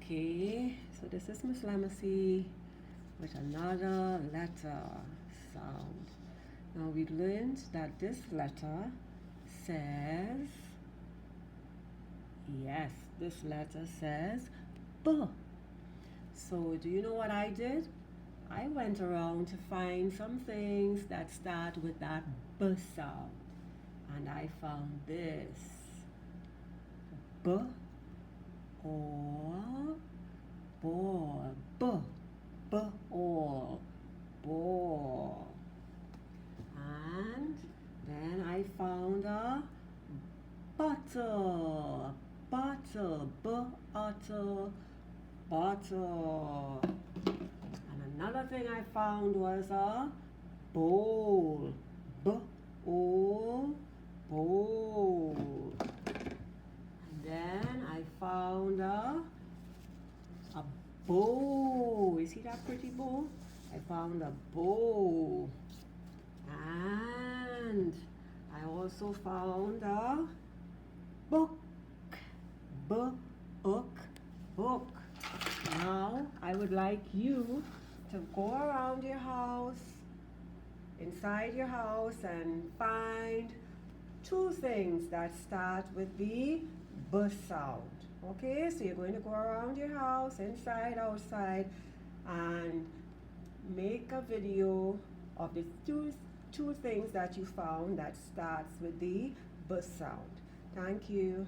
Okay, so this is Miss Lamacy with another letter sound. Now we learned that this letter says, yes, this letter says B. So do you know what I did? I went around to find some things that start with that B sound. And I found this. B or ball. B. All. Ball. And then I found a bottle. Bottle. Bottle. And another thing I found was a bowl. Bowl. And then I found a bow. You see that pretty bow? I found a bow. And I also found a book. Book. Now I would like you to go around your house, inside your house, and find two things that start with the B sound. Okay, so you're going to go around your house, inside, outside, and make a video of the two things that you found that starts with the B sound. Thank you.